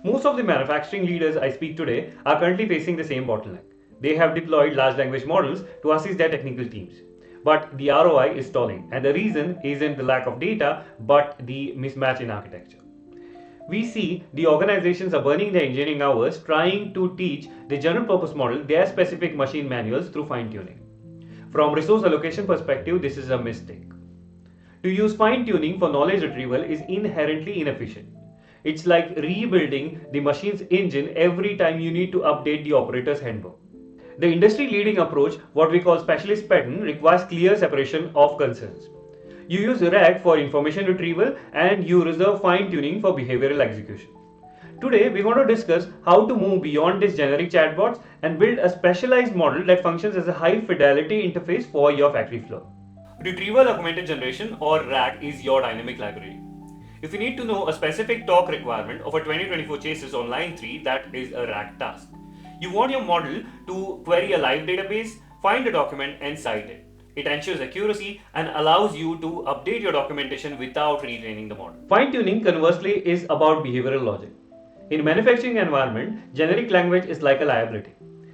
Most of the manufacturing leaders I speak today are currently facing the same bottleneck. They have deployed large language models to assist their technical teams. But the ROI is stalling, and the reason isn't the lack of data, but the mismatch in architecture. We see the organizations are burning their engineering hours trying to teach the general purpose model their specific machine manuals through fine tuning. From resource allocation perspective, this is a mistake. To use fine tuning for knowledge retrieval is inherently inefficient. It's like rebuilding the machine's engine every time you need to update the operator's handbook. The industry leading approach, what we call specialist pattern, requires clear separation of concerns. You use RAG for information retrieval and you reserve fine tuning for behavioral execution. Today, we're going to discuss how to move beyond these generic chatbots and build a specialized model that functions as a high fidelity interface for your factory floor. Retrieval Augmented Generation or RAG is your dynamic library. If you need to know a specific talk requirement of a 2024 chases on line 3, that is a RAG task. You want your model to query a live database, find a document and cite it. It ensures accuracy and allows you to update your documentation without retraining the model. Fine-tuning, conversely, is about behavioral logic. In manufacturing environment, generic language is like a liability.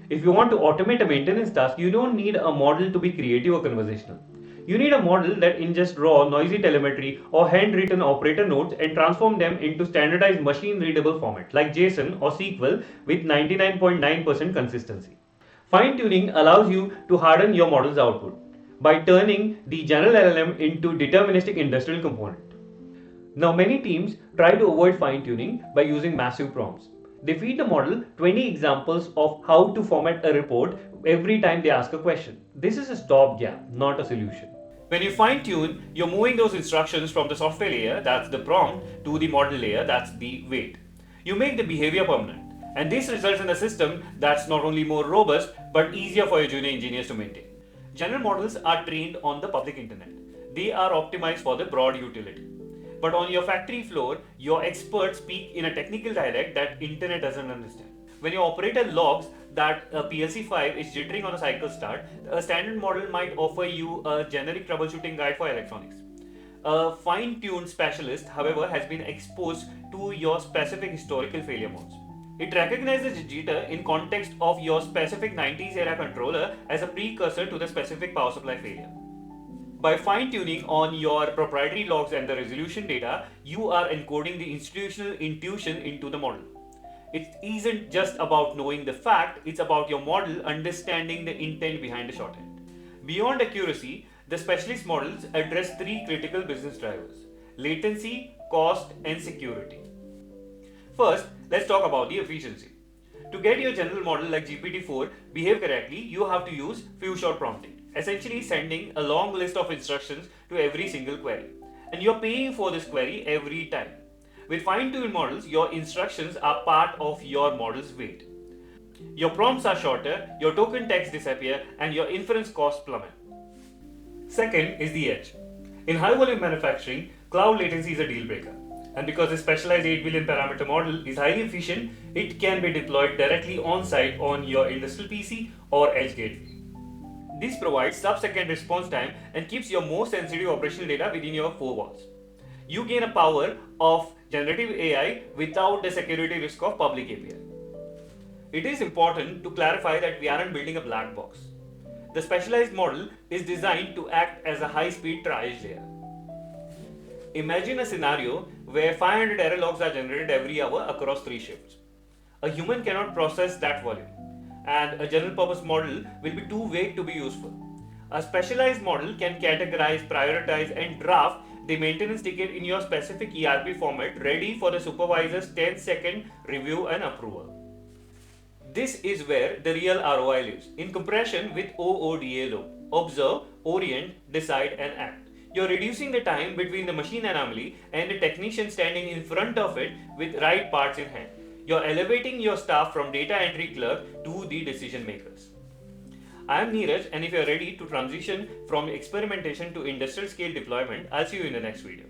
If you want to automate a maintenance task, you don't need a model to be creative or conversational. You need a model that ingests raw, noisy telemetry or handwritten operator notes and transform them into standardized machine-readable format like JSON or SQL with 99.9% consistency. Fine-tuning allows you to harden your model's output by turning the general LLM into deterministic industrial component. Now many teams try to avoid fine-tuning by using massive prompts. They feed the model 20 examples of how to format a report every time they ask a question. This is a stopgap, not a solution. When you fine tune, you're moving those instructions from the software layer, that's the prompt, to the model layer, that's the weight. You make the behavior permanent, and this results in a system that's not only more robust but easier for your junior engineers to maintain. General models are trained on the public internet. They are optimized for the broad utility. But on your factory floor, your experts speak in a technical dialect that internet doesn't understand. When your operator logs that a PLC5 is jittering on a cycle start, a standard model might offer you a generic troubleshooting guide for electronics. A fine-tuned specialist, however, has been exposed to your specific historical failure modes. It recognizes jitter in context of your specific 90s era controller as a precursor to the specific power supply failure. By fine-tuning on your proprietary logs and the resolution data, you are encoding the institutional intuition into the model. It isn't just about knowing the fact, it's about your model understanding the intent behind the shorthand. Beyond accuracy, the specialist models address three critical business drivers: latency, cost, and security. First, let's talk about the efficiency. To get your general model like GPT-4 behave correctly, you have to use few-shot prompting, essentially sending a long list of instructions to every single query. And you're paying for this query every time. With fine-tuned models, your instructions are part of your model's weight. Your prompts are shorter, your token tags disappear, and your inference costs plummet. Second is the edge. In high-volume manufacturing, cloud latency is a deal breaker. And because the specialized 8 billion parameter model is highly efficient, it can be deployed directly on-site on your industrial PC or edge gateway. This provides sub-second response time and keeps your most sensitive operational data within your four walls. You gain a power of generative AI without the security risk of public API. It is important to clarify that we aren't building a black box. The specialized model is designed to act as a high-speed triage layer. Imagine a scenario where 500 error logs are generated every hour across 3 shifts. A human cannot process that volume, and a general purpose model will be too vague to be useful. A specialized model can categorize, prioritize, and draft the maintenance ticket in your specific ERP format, ready for the supervisor's 10-second review and approval. This is where the real ROI lives, in compression with OODA loop. Observe, orient, decide, and act. You're reducing the time between the machine anomaly and the technician standing in front of it with right parts in hand. You're elevating your staff from data entry clerk to the decision makers. I am Neeraj, and if you're ready to transition from experimentation to industrial scale deployment, I'll see you in the next video.